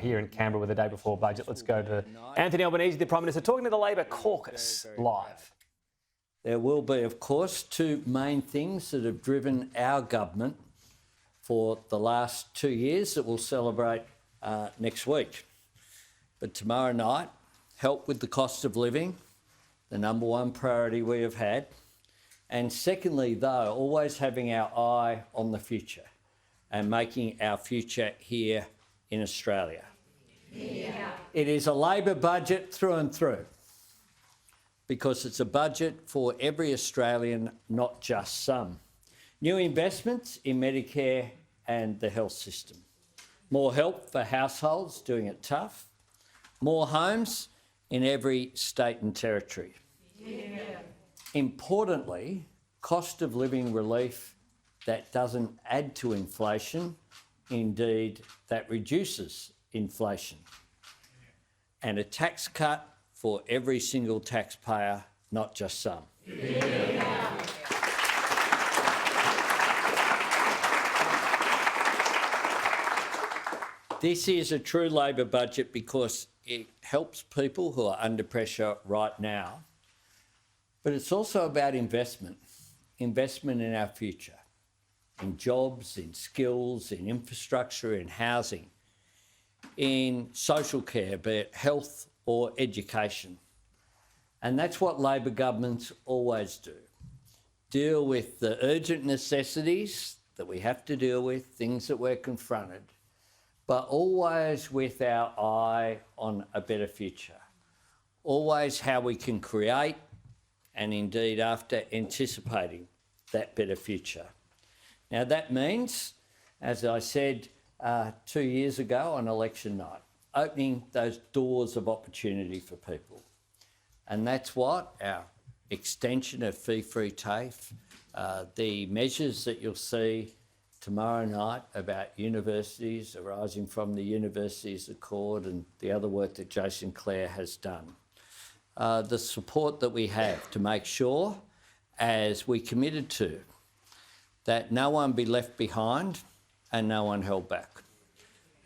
here in Canberra with the day before budget. Let's go to Anthony Albanese, the Prime Minister, talking to the Labor caucus live. There will be, of course, two main things that have driven our government for the last 2 years that we'll celebrate next week. But tomorrow night, help with the cost of living, the number one priority we have had. And secondly, though, always having our eye on the future and making our future here in Australia. Yeah. It is a Labor budget through and through, because it's a budget for every Australian, not just some. New investments in Medicare and the health system. More help for households doing it tough. More homes in every state and territory. Yeah. Importantly, cost of living relief that doesn't add to inflation, indeed that reduces inflation. And a tax cut for every single taxpayer, not just some. Yeah. This is a true Labor budget because it helps people who are under pressure right now, but it's also about investment in our future, in jobs, in skills, in infrastructure, in housing, in social care, be it health or education. And that's what Labor governments always do. Deal with the urgent necessities that we have to deal with, things that we're confronted, but always with our eye on a better future. Always how we can create, and indeed after anticipating that better future. Now that means, as I said 2 years ago on election night, opening those doors of opportunity for people. And that's what our extension of fee-free TAFE, the measures that you'll see tomorrow night about universities arising from the Universities Accord and the other work that Jason Clare has done. The support that we have to make sure, as we committed to, that no one be left behind and no one held back.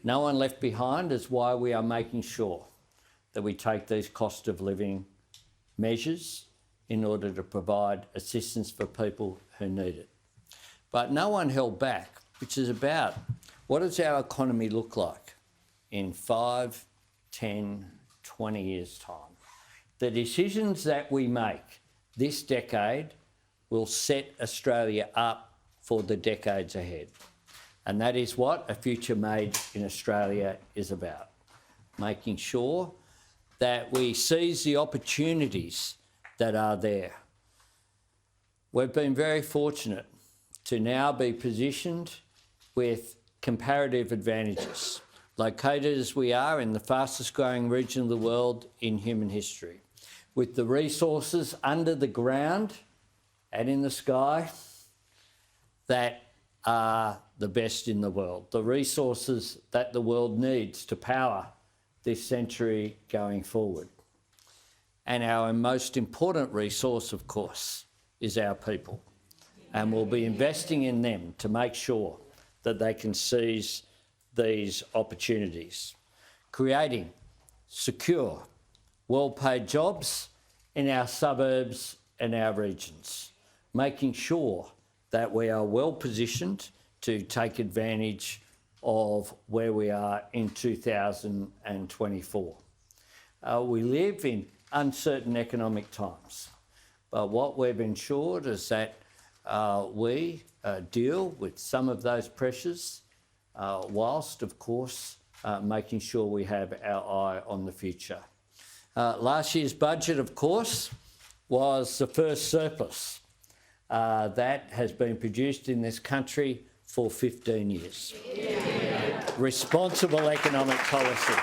No one left behind is why we are making sure that we take these cost of living measures in order to provide assistance for people who need it. But no one held back, which is about what does our economy look like in 5, 10, 20 years' time. The decisions that we make this decade will set Australia up for the decades ahead. And that is what a future made in Australia is about. Making sure that we seize the opportunities that are there. We've been very fortunate to now be positioned with comparative advantages, located as we are in the fastest growing region of the world in human history, with the resources under the ground and in the sky that are the best in the world, the resources that the world needs to power this century going forward. And our most important resource, of course, is our people. And we'll be investing in them to make sure that they can seize these opportunities, creating secure, well-paid jobs in our suburbs and our regions, making sure that we are well positioned to take advantage of where we are in 2024. We live in uncertain economic times, but what we've ensured is that we deal with some of those pressures whilst, of course, making sure we have our eye on the future. Last year's budget, of course, was the first surplus that has been produced in this country for 15 years. Yeah. Responsible economic policy.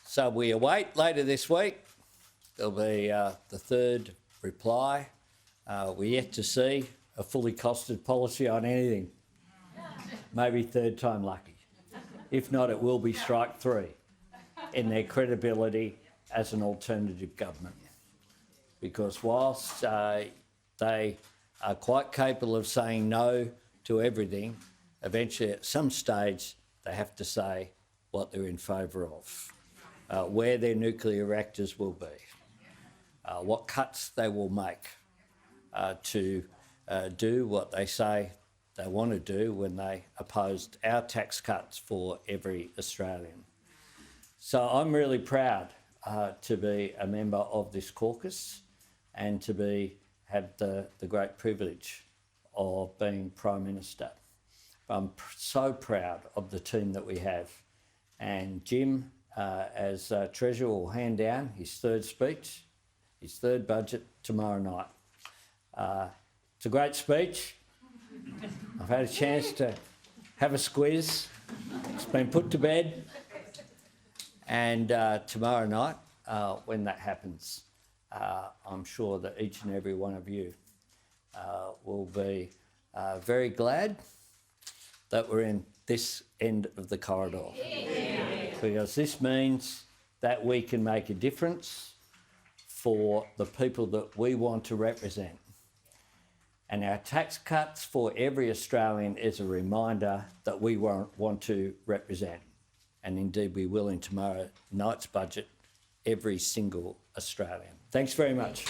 So we await later this week. There'll be the third reply. We're yet to see a fully costed policy on anything. Maybe third time lucky. If not, it will be strike three in their credibility as an alternative government. Because whilst they are quite capable of saying no to everything, eventually at some stage they have to say what they're in favour of, where their nuclear reactors will be, what cuts they will make to do what they say they want to do when they opposed our tax cuts for every Australian. So I'm really proud to be a member of this caucus and to have the great privilege of being Prime Minister. I'm so proud of the team that we have. And Jim, as Treasurer, will hand down his third speech, his third budget tomorrow night. It's a great speech. I've had a chance to have a squeeze. It's been put to bed. And tomorrow night, when that happens, I'm sure that each and every one of you will be very glad that we're in this end of the corridor. Because this means that we can make a difference for the people that we want to represent. And our tax cuts for every Australian is a reminder that we want to represent. And indeed we will in tomorrow night's budget, every single Australian. Thanks very much.